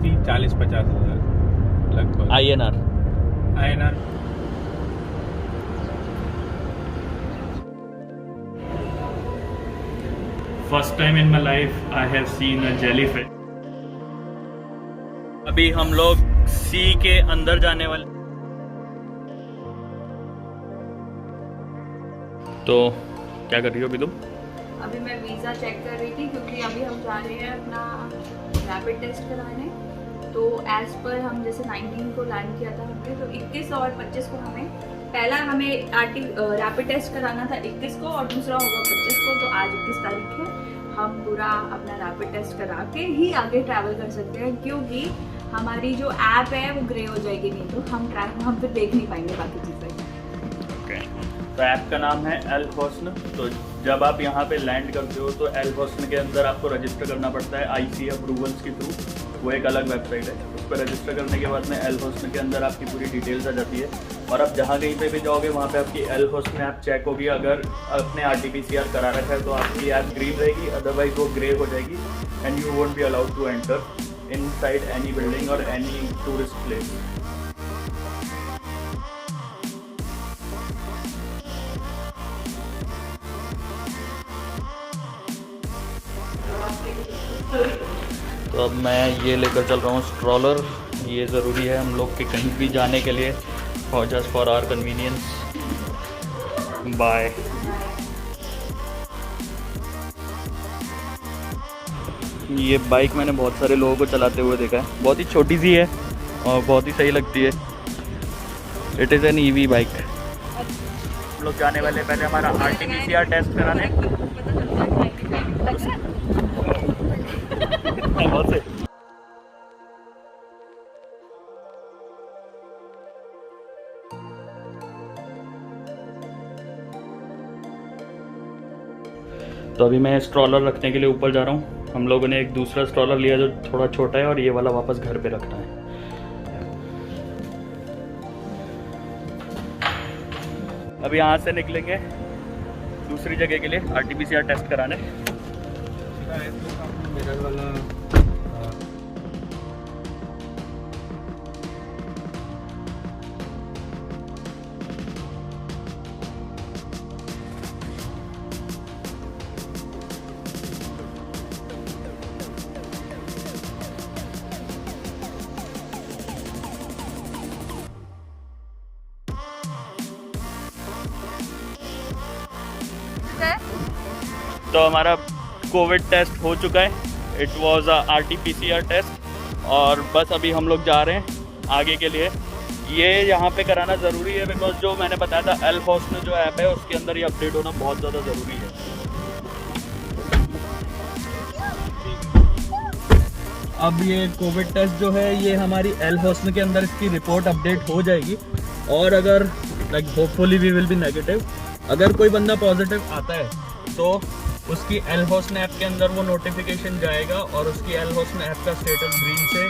थी 40-50 हज़ार लगभग INR। INR। First time in my life I have seen a jellyfish. अभी हम लोग सी के अंदर जाने वाले, तो क्या कर रही हो अभी तुम? अभी मैं वीज़ा चेक कर रही थी क्योंकि अभी हम जा रहे हैं अपना रैपिड टेस्ट कराने। तो एज़ पर हम जैसे 19 को लैंड किया था हमने, तो 21 और 25 को हमें रैपिड टेस्ट कराना था 21 को और दूसरा होगा 25 को। तो आज 21 तारीख है, हम पूरा अपना रैपिड टेस्ट करा के ही आगे ट्रैवल कर सकते हैं, क्योंकि हमारी जो ऐप है वो ग्रे हो जाएगी, नहीं तो हम फिर देख नहीं पाएंगे बाकी चीज़ें। तो ऐप का नाम है एल होस्न। तो जब आप यहाँ पे लैंड करते हो तो एल होस्न के अंदर आपको रजिस्टर करना पड़ता है IC अप्रूवल्स के थ्रू। वो एक अलग वेबसाइट है, उस पर रजिस्टर करने के बाद में एल होस्न के अंदर आपकी पूरी डिटेल्स आ जाती है और आप जहाँ कहीं पे भी जाओगे वहाँ पे आपकी एल होस्न ऐप चेक होगी। अगर आपने RT-PCR करा रखा है तो आपकी ऐप ग्रीन रहेगी, अदरवाइज वो ग्रे हो जाएगी and you won't be allowed to enter inside any building और एनी टूरिस्ट प्लेस। तो अब मैं ये लेकर चल रहा हूँ स्ट्रॉलर। ये ज़रूरी है हम लोग के कहीं भी जाने के लिए, for just for our convenience. Bye. ये बाइक मैंने बहुत सारे लोगों को चलाते हुए देखा है, बहुत ही छोटी सी है और बहुत ही सही लगती है। It is an EV bike. हम लोग जाने वाले पहले हमारा RT-PCR टेस्ट कराने। बहुत से तो अभी मैं स्ट्रॉलर रखने के लिए ऊपर जा रहा हूँ। हम लोगों ने एक दूसरा स्ट्रॉलर लिया जो थोड़ा छोटा है और ये वाला वापस घर पे रखना है। अभी यहाँ से निकलेंगे दूसरी जगह के लिए RT-PCR टेस्ट कराने। मिरर वाला तो हमारा कोविड टेस्ट हो चुका है। इट वॉज RT-PCR टेस्ट और बस अभी हम लोग जा रहे हैं आगे के लिए। ये यहाँ पे कराना ज़रूरी है बिकॉज जो मैंने बताया था एल होस्न जो ऐप है उसके अंदर ये अपडेट होना बहुत ज़्यादा ज़रूरी है। अब ये कोविड टेस्ट जो है ये हमारी एल होस्न के अंदर इसकी रिपोर्ट अपडेट हो जाएगी और अगर hopefully we will be negative. अगर कोई बंदा पॉजिटिव आता है तो उसकी एल होस्न ऐप के अंदर वो नोटिफिकेशन जाएगा और उसकी एल होस्न ऐप का स्टेटस ग्रीन से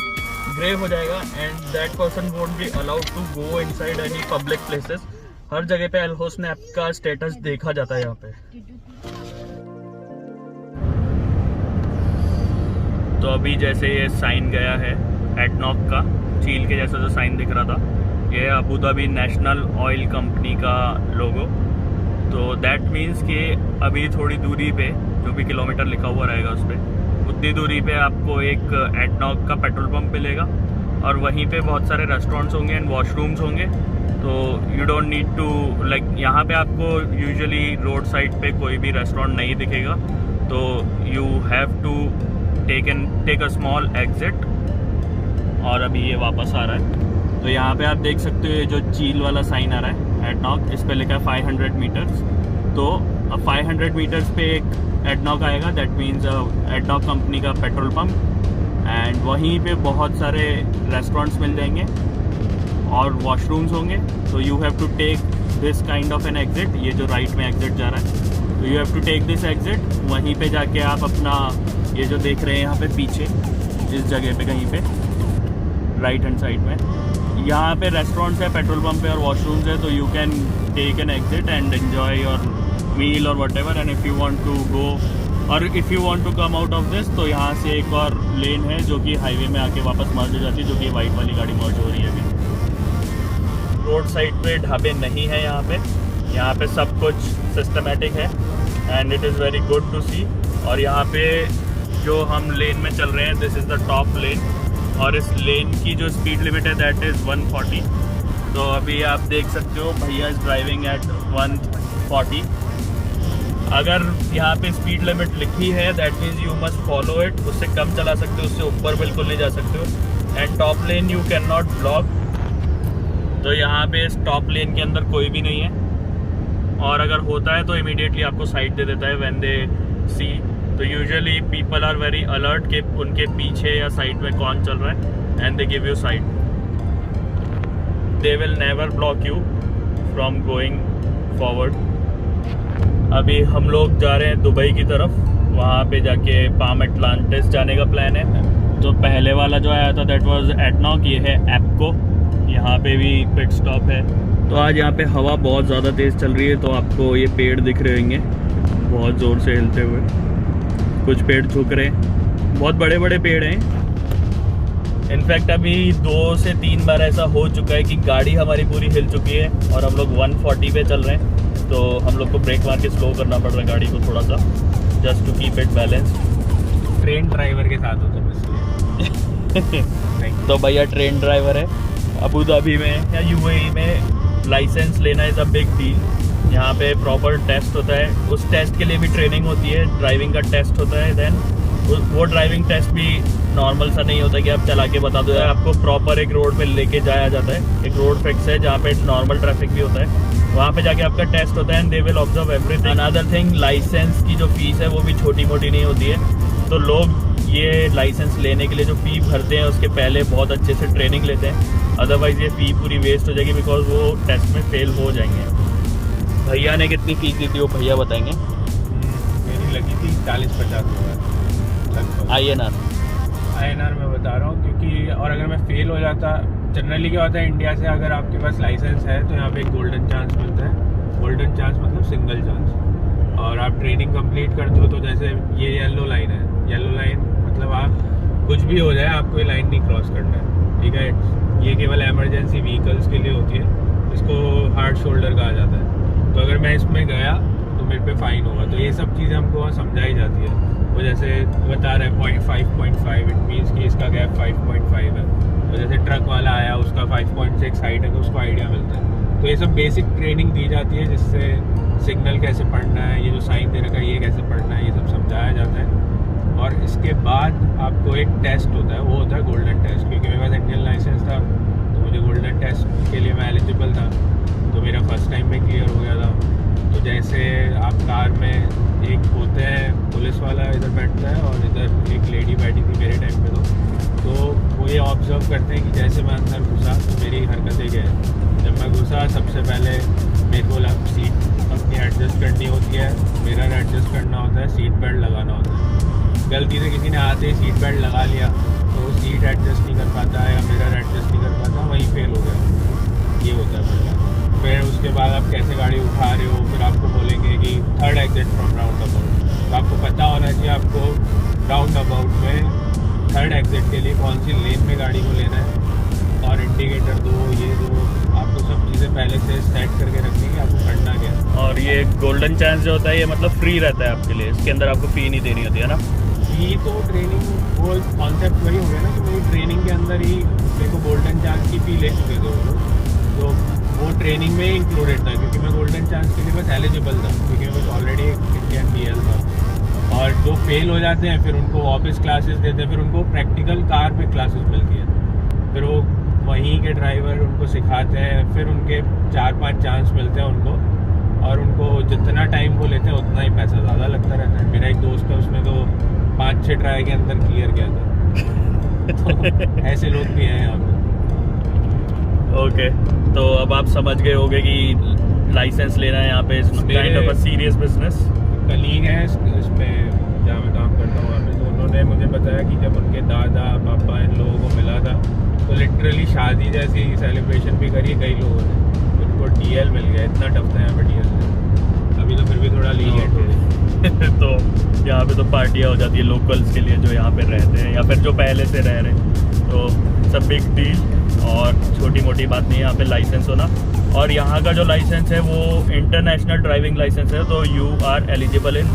ग्रे हो जाएगा and that person won't be allowed to go inside any public places. हर जगह पे एल होस्न ऐप का स्टेटस देखा जाता है यहाँ पे। तो अभी जैसे ये साइन गया है एडनॉक का, चील के जैसा जो साइन दिख रहा था, ये Abu Dhabi national oil company का लोगो। तो दैट मीन्स कि अभी थोड़ी दूरी पे जो भी किलोमीटर लिखा हुआ रहेगा उस पर उतनी दूरी पे आपको एक एडनॉक का पेट्रोल पंप मिलेगा और वहीं पे बहुत सारे रेस्टोरेंट्स होंगे एंड वॉशरूम्स होंगे। तो यू डोंट नीड टू यहाँ पे आपको यूजुअली रोड साइड पे कोई भी रेस्टोरेंट नहीं दिखेगा, तो you have to take a small exit. और अभी ये वापस आ रहा है तो यहाँ पे आप देख सकते हो ये जो चील वाला साइन आ रहा है एडनॉक, इस पे लिखा है 500 मीटर्स। तो अब 500 मीटर्स पे एक एडनॉक आएगा, दैट मीन्स एडनॉक कंपनी का पेट्रोल पंप एंड वहीं पे बहुत सारे रेस्टोरेंट्स मिल जाएंगे और वॉशरूम्स होंगे। तो you have to take this kind of an exit, ये जो राइट में एग्जिट जा रहा है तो you have to take this exit. वहीं पे जाके आप अपना ये जो देख रहे हैं यहाँ पे पीछे इस जगह पे कहीं पे राइट हैंड साइड में यहाँ पे रेस्टोरेंट्स है, पेट्रोल पंप है और वॉशरूम्स है। तो you can take an exit and enjoy your meal और whatever and if you want to go और if you want to come out of this तो यहाँ से एक और लेन है जो कि हाईवे में आके वापस मर्ज हो जाती है, जो कि वाइट वाली गाड़ी मर्ज हो रही है अभी। रोड साइड पे ढाबे नहीं है यहाँ पे सब कुछ सिस्टमेटिक है and it is very good to see. और यहाँ पे जो हम लेन में चल रहे हैं, दिस इज़ द टॉप लेन, और इस लेन की जो स्पीड लिमिट है दैट इज़ 140। तो अभी आप देख सकते हो भैया इज़ ड्राइविंग एट 140। अगर यहाँ पे स्पीड लिमिट लिखी है that means you must follow it. उससे कम चला सकते हो, उससे ऊपर बिल्कुल नहीं जा सकते हो। And top lane you can not block. तो यहाँ पे इस टॉप लेन के अंदर कोई भी नहीं है, और अगर होता है तो इमीडिएटली आपको साइड दे देता है व्हेन दे सी। तो usually people are very alert कि उनके पीछे या साइड में कौन चल रहा है and they give you side. They will never block you from going forward. अभी हम लोग जा रहे हैं दुबई की तरफ, वहाँ पे जाके पाम एटलांटिस जाने का प्लान है। तो पहले वाला जो आया था दैट वाज एडनॉक, ये है एप्को। यहाँ पे भी पिट स्टॉप है। तो आज यहाँ पे हवा बहुत ज़्यादा तेज़ चल रही है, तो आपको ये पेड़ दिख रहे होंगे बहुत ज़ोर से हिलते हुए। कुछ पेड़ झुक रहे हैं, बहुत बड़े बड़े पेड़ हैं। इनफैक्ट अभी 2 से 3 बार ऐसा हो चुका है कि गाड़ी हमारी पूरी हिल चुकी है और हम लोग 140 पे चल रहे हैं। तो हम लोग को ब्रेक मार के स्लो करना पड़ रहा है गाड़ी को थोड़ा सा, just to keep it balance. Train driver के साथ होता है। तो भैया ट्रेन ड्राइवर है अबू धाबी में या यूएई में। लाइसेंस लेना इज़ अ बिग डील। यहाँ पे प्रॉपर टेस्ट होता है, उस टेस्ट के लिए भी ट्रेनिंग होती है, ड्राइविंग का टेस्ट होता है। देन वो ड्राइविंग टेस्ट भी नॉर्मल सा नहीं होता कि आप चला के बता दो। आपको प्रॉपर एक रोड पे लेके जाया जाता है, एक रोड फिक्स है जहाँ पे नॉर्मल ट्रैफिक भी होता है, वहाँ पे जाके आपका टेस्ट होता है and they will observe everything. Another thing, licence की जो फीस है वो भी छोटी मोटी नहीं होती है। तो लोग ये लाइसेंस लेने के लिए जो फ़ी भरते हैं उसके पहले बहुत अच्छे से ट्रेनिंग लेते हैं, अदरवाइज़ ये फ़ी पूरी वेस्ट हो जाएगी बिकॉज वो टेस्ट में फेल हो जाएंगे। भैया ने कितनी फ़ीस दी थी वो भैया बताएंगे। मेरी लगी थी 40-50 लगभग। INR में बता रहा हूँ, क्योंकि और अगर मैं फेल हो जाता, जनरली क्या होता है इंडिया से अगर आपके पास लाइसेंस है तो यहाँ पे एक गोल्डन चांस मिलता है। गोल्डन चांस मतलब सिंगल चांस। और आप ट्रेनिंग कंप्लीट करते हो तो जैसे ये येलो लाइन है, येलो लाइन मतलब आप कुछ भी हो जाए आपको ये लाइन नहीं क्रॉस करना है, ठीक है। ये केवल इमरजेंसी व्हीकल्स के लिए होती है, इसको हार्ड शोल्डर कहा जाता है। तो अगर मैं इसमें गया तो मेरे पे फाइन होगा। तो ये सब चीज़ें हमको वहाँ समझाई जाती है। वो जैसे बता रहे हैं 5.5, इट मीन्स कि इसका गैप 5.5 है। तो जैसे ट्रक वाला आया उसका 5.6 हाइट है तो उसको आइडिया मिलता है। तो ये सब बेसिक ट्रेनिंग दी जाती है जिससे सिग्नल कैसे पढ़ना है, ये जो साइन दे रखा है ये कैसे पढ़ना है, ये सब समझाया जाता है। और इसके बाद आपको एक टेस्ट होता है, वो होता है गोल्डन टेस्ट। क्योंकि मेरे पास इंडियन लाइसेंस था तो मुझे गोल्डन टेस्ट के लिए मैं एलिजिबल था, तो मेरा फर्स्ट टाइम में क्लियर हो गया था। तो जैसे आप कार में एक होते हैं पुलिस वाला इधर बैठता है और इधर एक लेडी बैठी थी मेरे टाइम पे, तो वो ये ऑब्जर्व करते हैं कि जैसे मैं अंदर घुसा तो मेरी हरकतें क्या है। जब मैं घुसा सबसे पहले मेरे को सीट अपनी एडजस्ट करनी होती है, मिरर एडजस्ट करना होता है, सीट बेल्ट लगाना होता है। गलती से किसी ने आते ही सीट बेल्ट लगा लिया तो वो सीट एडजस्ट नहीं कर पाता या मिरर एडजस्ट नहीं कर पाता, वहीं फेल हो गया। ये होता है पहला। फिर उसके बाद आप कैसे गाड़ी उठा रहे हो, फिर आपको बोलेंगे कि 3rd exit from round about. तो आपको पता होना चाहिए आपको राउंड अबाउट में 3rd एग्जिट के लिए कौन सी लेन में गाड़ी को लेना है, और इंडिकेटर दो, ये दो, आपको सब चीज़ें पहले से सेट करके रखनी है कि आपको करना क्या है। और ये गोल्डन चांस जो होता है ये मतलब फ्री रहता है आपके लिए, इसके अंदर आपको फ़ी नहीं देनी होती है ना। ये तो ट्रेनिंग वो कॉन्सेप्ट वही हो गया ना कि मेरी ट्रेनिंग के अंदर ही मेरे को गोल्डन चांस की फ़ी ले चुके थे वो लोग, तो वो ट्रेनिंग में इंक्लूडेड था। क्योंकि मैं गोल्डन चांस के लिए बस एलिजिबल था, क्योंकि मैं ऑलरेडी इंडियन BL था। और जो फेल हो जाते हैं फिर उनको वापस क्लासेस देते हैं, फिर उनको प्रैक्टिकल कार पे क्लासेस मिलती है, फिर वो वहीं के ड्राइवर उनको सिखाते हैं, फिर उनके 4-5 चांस मिलते हैं उनको, और उनको जितना टाइम वो लेते हैं उतना ही पैसा ज़्यादा लगता रहता है। मेरा एक दोस्त है उसने तो 5-6 ट्राई के अंदर क्लियर किया था। तो ऐसे लोग भी हैं यहाँ पे। ओके, तो अब आप समझ गए होंगे कि लाइसेंस लेना है यहाँ पे kind of a serious business. Colleague है इसमें जहाँ मैं काम करता हूँ वहाँ पे, तो उन्होंने मुझे बताया कि जब उनके दादा पापा इन लोगों को मिला था तो लिटरली शादी जैसी सेलिब्रेशन भी करी कई लोगों ने, उनको DL मिल गया। इतना टफ था यहाँ पे DL से। अब अभी तो फिर भी थोड़ा लीनियंट है। तो यहाँ पे तो पार्टियाँ हो जाती है लोकल्स के लिए जो यहाँ पे रहते हैं या फिर जो पहले से रह रहे हैं, तो सब बिग डील और छोटी मोटी बात नहीं है यहाँ पे लाइसेंस होना। और यहाँ का जो लाइसेंस है वो इंटरनेशनल ड्राइविंग लाइसेंस है, तो you are eligible in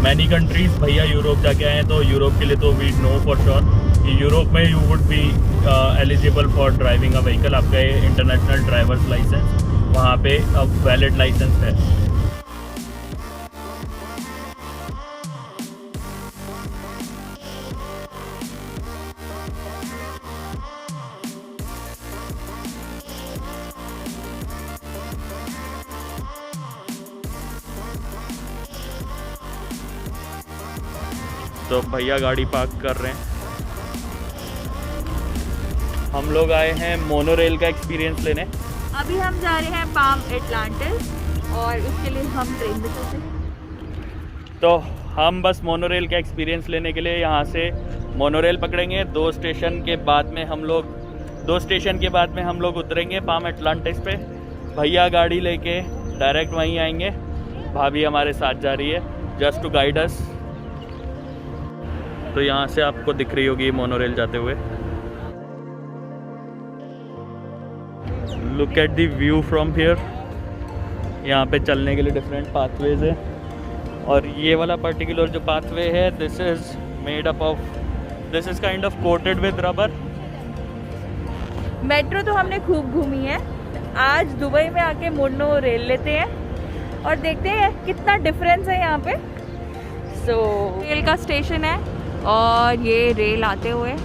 many countries. भैया यूरोप जाके आए हैं, तो यूरोप के लिए तो वी नो फॉर श्योर कि यूरोप में you would be eligible for driving a vehicle. आपका ये इंटरनेशनल ड्राइवर्स लाइसेंस वहाँ पे अब वैलिड लाइसेंस है। तो भैया गाड़ी पार्क कर रहे हैं। हम लोग आए हैं मोनोरेल का एक्सपीरियंस लेने। अभी हम जा रहे हैं पाम एटलांटिस और उसके लिए हम ट्रेन में चलते हैं। तो हम बस मोनोरेल का एक्सपीरियंस लेने के लिए यहाँ से मोनोरेल पकड़ेंगे। 2 स्टेशन के बाद में हम लोग उतरेंगे पाम एटलांटिस पे। भैया गाड़ी लेके डायरेक्ट वहीं आएंगे। भाभी हमारे साथ जा रही है जस्ट टू गाइड अस। तो यहाँ से आपको दिख रही होगी मोनोरेल जाते हुए। Look at the view from here. यहाँ पे चलने के लिए डिफरेंट पाथवेज है और ये वाला पर्टिकुलर जो पाथवे है this is kind of coated with rubber. Metro तो हमने खूब घूमी है, आज दुबई में आके मोनो रेल लेते हैं और देखते हैं कितना डिफरेंस है यहाँ पे। रेल का स्टेशन है और ये रेल आते हुए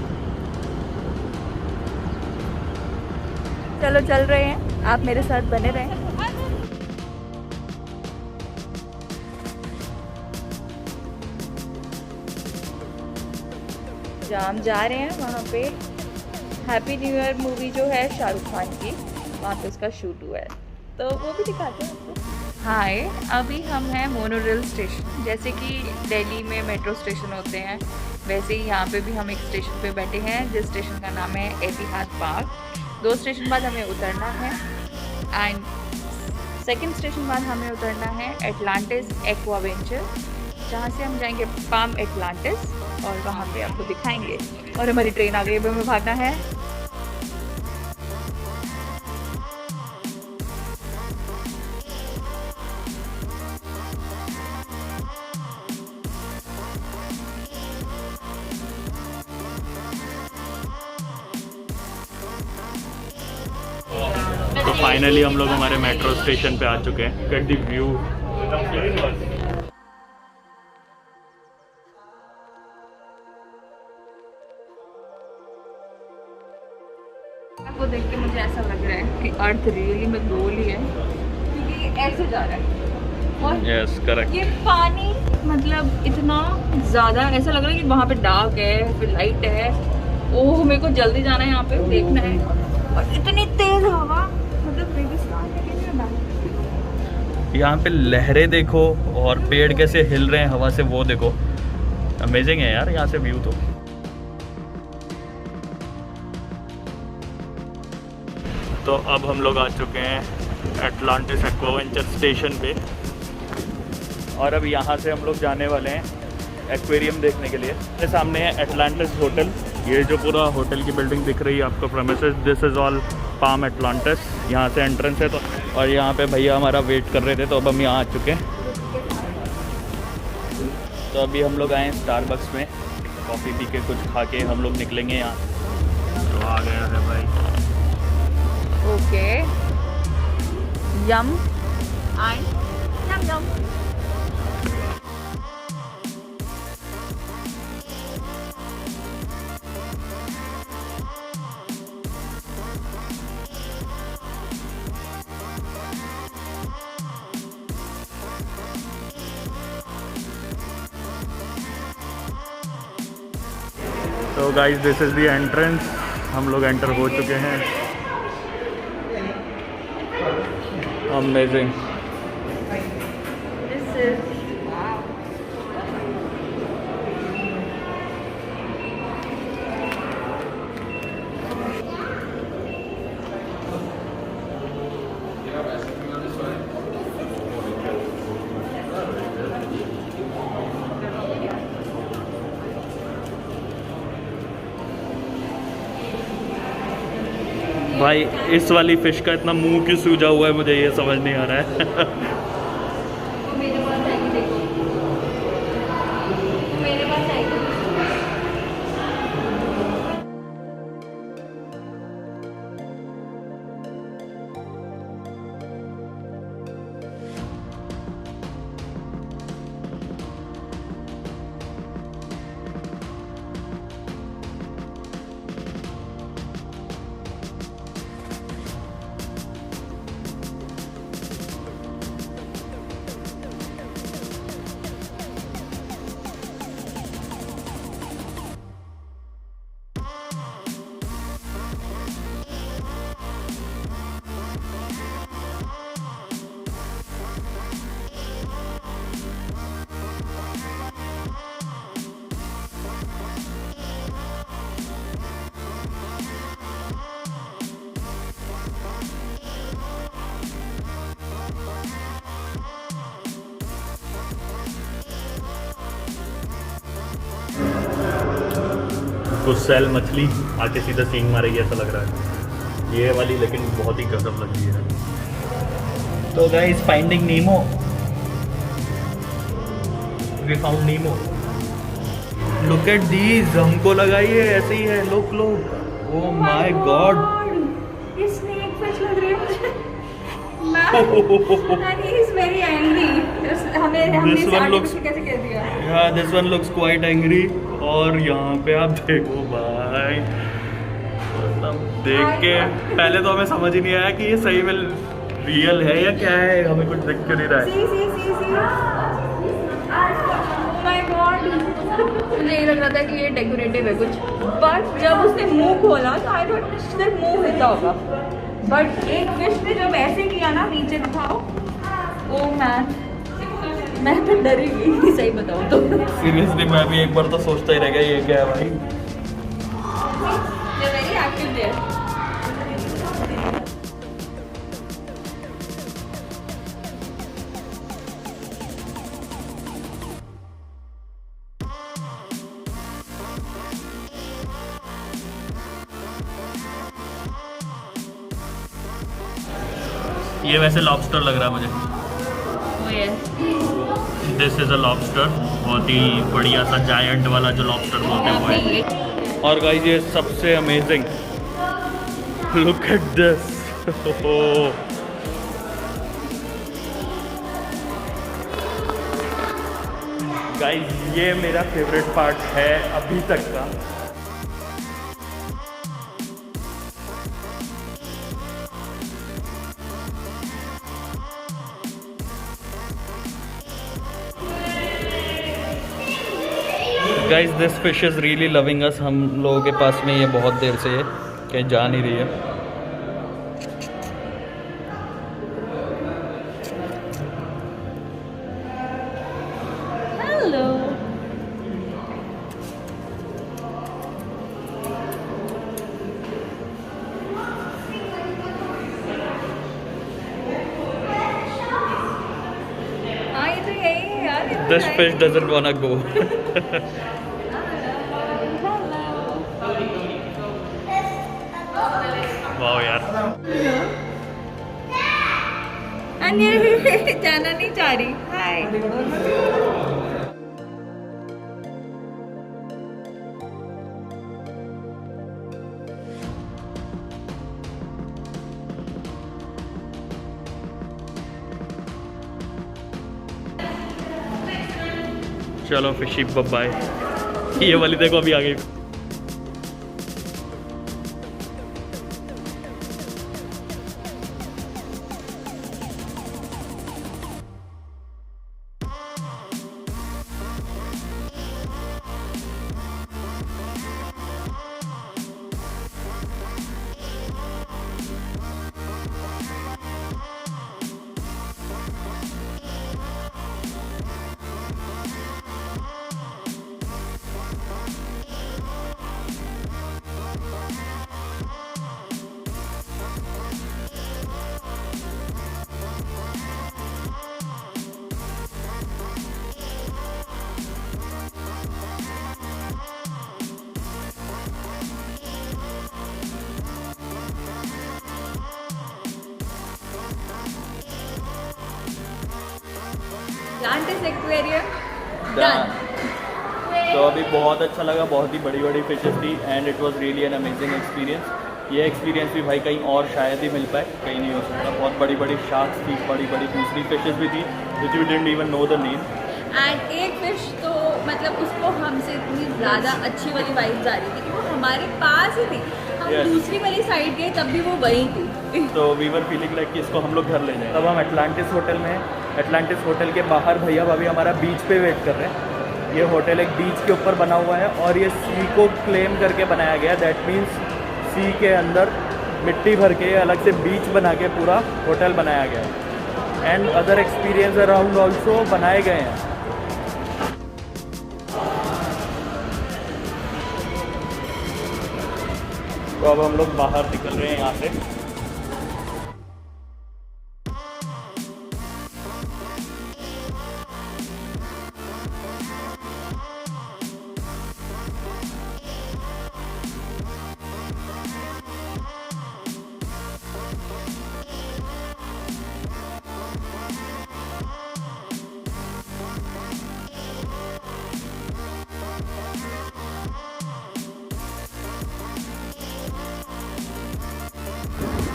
चलो चल रहे हैं, आप मेरे साथ बने रहें। जहाँ हम जा रहे हैं वहाँ पे हैप्पी न्यू ईयर मूवी जो है शाहरुख खान की, वहाँ पे उसका शूट हुआ है, तो वो भी दिखाते हैं आपको। हाय, अभी हम हैं मोनोरेल स्टेशन। जैसे कि दिल्ली में मेट्रो स्टेशन होते हैं वैसे ही यहाँ पे भी हम एक स्टेशन पे बैठे हैं जिस स्टेशन का नाम है एतिहाद पार्क। 2 स्टेशन बाद हमें उतरना है एंड सेकंड स्टेशन बाद हमें उतरना है एटलांटिस एक्वावेंचर, जहाँ से हम जाएंगे पाम एटलांटिस और वहाँ पे आपको दिखाएंगे। और हमारी ट्रेन आ गई, अभी हमें भागना है। तो फाइनली हम लोग हमारे मेट्रो स्टेशन पे आ चुके हैं। Get the view. आपको देख के मुझे ऐसा लग रहा है कि अर्थ रियली में गोल ही है, क्योंकि ऐसे जा रहा है और यस करेक्ट। ये पानी मतलब इतना ज़्यादा ऐसा लग रहा है कि वहाँ पे डार्क है फिर लाइट है। ओह, मेरे को जल्दी जाना है, यहाँ पे देखना है। और इतनी तेज हवा, मतलब रेगिस्तान में कैसे डाल। यहाँ पे लहरें देखो और पेड़ कैसे हिल रहे हैं हवा से, वो देखो। अमेजिंग है यार यहाँ से व्यू तो अब हम लोग आ चुके हैं एटलांटिस एक्वावेंचर स्टेशन पे और अब यहाँ से हम लोग जाने वाले हैं एक्वेरियम देखने के लिए। मेरे सामने है एटलांटिस होटल। ये जो पूरा होटल की बिल्डिंग दिख रही है आपको premises, this is all palm Atlantis. यहाँ से एंट्रेंस है। तो और यहाँ पे भैया हमारा वेट कर रहे थे, तो अब हम यहाँ आ चुके हैं। तो अभी हम लोग आए हैं स्टारबक्स में, कॉफ़ी पी के कुछ खा के हम लोग निकलेंगे यहाँ। तो आ गया है भाई। ओके, यम एंड यम यम। तो guys this is the entrance. हम लोग एंटर हो चुके हैं। अमेजिंग। दिस इज भाई इस वाली फिश का इतना मुंह क्यों सूजा हुआ है, मुझे ये समझ नहीं आ रहा है। तो मेरे पास आएगी, देखो तो मेरे पास आएगी। गुस्सैल मछली आके सीधा सींग मारेगी ऐसा लग रहा है ये वाली, लेकिन बहुत ही गजब लग रही है। तो guys finding Nemo, we found Nemo. Look at these, हमको लगाइए ऐसे ही है। Look look, oh my God, ये स्नेक फिश लग रही है मुझे। And he is very angry. हमने This इसे one आगे looks- पीछे कैसे कर दिया? yeah, this one looks quite angry। और यहाँ पे आप देखो भाई, मतलब देख के पहले तो हमें समझ ही नहीं आया कि ये सही में रियल है या क्या है, हमें कुछ दिख क्यों नहीं रहा है। See. Oh my God. मुझे ये लग रहा था कि ये डेकोरेटिव है कुछ, बट जब उसने मुंह खोला तो आई थॉट सिर्फ मुंह हिलता होगा, बट एक फिश ने जब ऐसे किया ना, नीचे दिखाओ, ओ मैन, मैं तो डरी गई सही बताऊँ तो। सीरियसली मैं भी एक बार तो सोचता ही रह गया ये क्या है भाई। Very active there. ये वैसे लॉबस्टर लग रहा है मुझे। दिस इज अ लॉबस्टर, बहुत ही बढ़िया सा जायंट वाला जो लॉबस्टर बोलते हैं वो है। और गाइस ये सबसे amazing, look at this. Guys ये मेरा फेवरेट पार्ट है अभी तक का। Guys this fish is really loving अस। हम लोगों के पास में ये बहुत देर से है, कहीं जा नहीं रही है। हेलो। हाँ ये तो यही है यार। This fish doesn't वांना go. Wow यार, अन्य जाना नहीं चाह रही। हाय। चलो फिशी बाय। ये वाली देखो अभी आ गई। Atlantis aquarium done. तो अभी बहुत अच्छा लगा, बहुत ही बड़ी बड़ी फिशेस थी and it was really an amazing experience. ये एक्सपीरियंस भी भाई कहीं और शायद ही मिल पाए, कहीं नहीं हो सकता। बहुत बड़ी बड़ी शार्क्स थी, बड़ी बड़ी दूसरी फिशेस भी थी which we didn't even know the name. And एक फिश तो मतलब उसको हमसे इतनी ज़्यादा अच्छी वाली वाइब्स आ रही थी कि वो हमारे पास ही थी। हम Yes. दूसरी वाली साइड गए तब भी वो वहीं थी। तो वी वर फीलिंग लाइक कि इसको हम लोग घर ले जाएं। तब हम एटलांटिस होटल में हैं। एटलांटिस होटल के बाहर भैया भाभी हमारा बीच पे वेट कर रहे हैं। ये होटल एक बीच के ऊपर बना हुआ है और ये सी को क्लेम करके बनाया गया। दैट मीन्स सी के अंदर मिट्टी भर के अलग से बीच बना के पूरा होटल बनाया गया है। And other experience around also बनाए गए हैं। तो अब हम लोग बाहर निकल रहे हैं यहाँ से।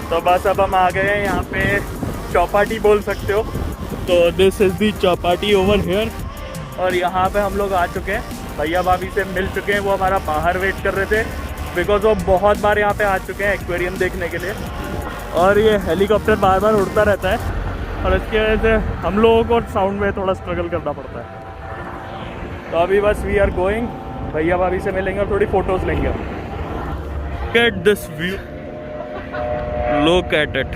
तो बस अब हम आ गए हैं यहाँ पे, चौपाटी बोल सकते हो। तो this is the Chowpatty over here. और यहाँ पे हम लोग आ चुके हैं, भैया भाभी से मिल चुके हैं। वो हमारा बाहर वेट कर रहे थे बिकॉज वो बहुत बार यहाँ पे आ चुके हैं एक्वेरियम देखने के लिए। और ये हेलीकॉप्टर बार बार उड़ता रहता है और इसकी वजह से हम लोगों को साउंड में थोड़ा स्ट्रगल करना पड़ता है। तो अभी बस वी आर गोइंग, भैया भाभी से मिलेंगे और थोड़ी फ़ोटोज़ लेंगे। Get this view, look at it,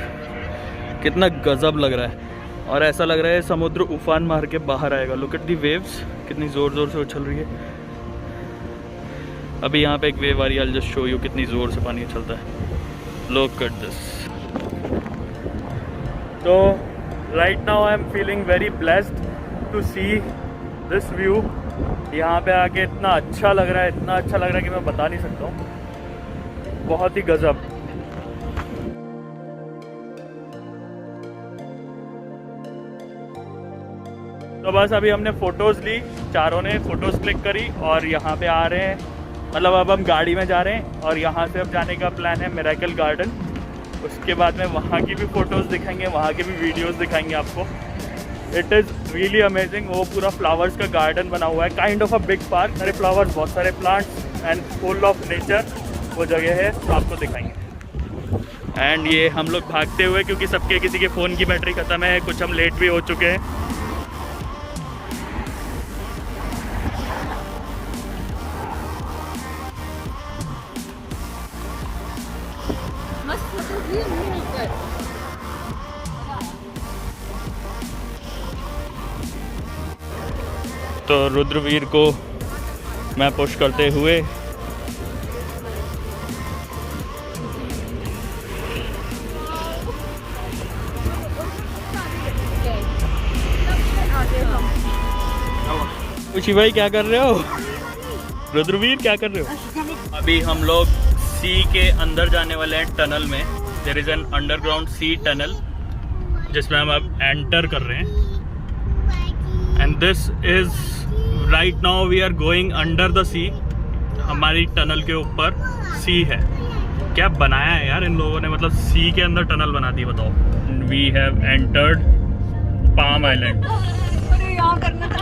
कितना गजब लग रहा है। और ऐसा लग रहा है समुद्र उफान मार के बाहर आएगा। लुक एट दी वेव्स, कितनी ज़ोर ज़ोर से उछल रही है। अभी यहाँ पे एक वेव आ रही है, आई जस्ट शो यू कितनी ज़ोर से पानी उछलता है। Look at this. तो right now I am feeling very blessed to see this view. यहाँ पे आके इतना अच्छा लग रहा है, इतना अच्छा लग रहा है कि मैं बता नहीं सकता हूँ। बहुत ही गजब। तो बस अभी हमने फ़ोटोज़ ली, चारों ने फ़ोटोज़ क्लिक करी और यहाँ पे आ रहे हैं। मतलब अब हम गाड़ी में जा रहे हैं और यहाँ से अब जाने का प्लान है मिरेकल गार्डन। उसके बाद में वहाँ की भी फ़ोटोज़ दिखाएंगे, वहाँ की भी वीडियोज़ दिखाएंगे आपको। It is really amazing. वो पूरा फ्लावर्स का गार्डन बना हुआ है, kind of a big park. सारे फ्लावर्स, बहुत सारे plants and full of nature वो जगह है, तो आपको दिखाएंगे। एंड ये हम लोग भागते हुए, क्योंकि सबके किसी के फ़ोन की बैटरी ख़त्म है, कुछ हम लेट भी हो चुके हैं। तो रुद्रवीर को मैं पुश करते हुए खुशी भाई क्या कर रहे हो? रुद्रवीर क्या कर रहे हो? अभी हम लोग सी के अंदर जाने वाले हैं टनल में। There is an underground sea tunnel जिसमें हम अब एंटर कर रहे हैं। And this is right now we are going under the sea. हमारी टनल के ऊपर सी है। क्या बनाया है यार इन लोगों ने, मतलब सी के अंदर टनल बना दी, बताओ। We have entered Palm Island. अरे यहाँ करना था।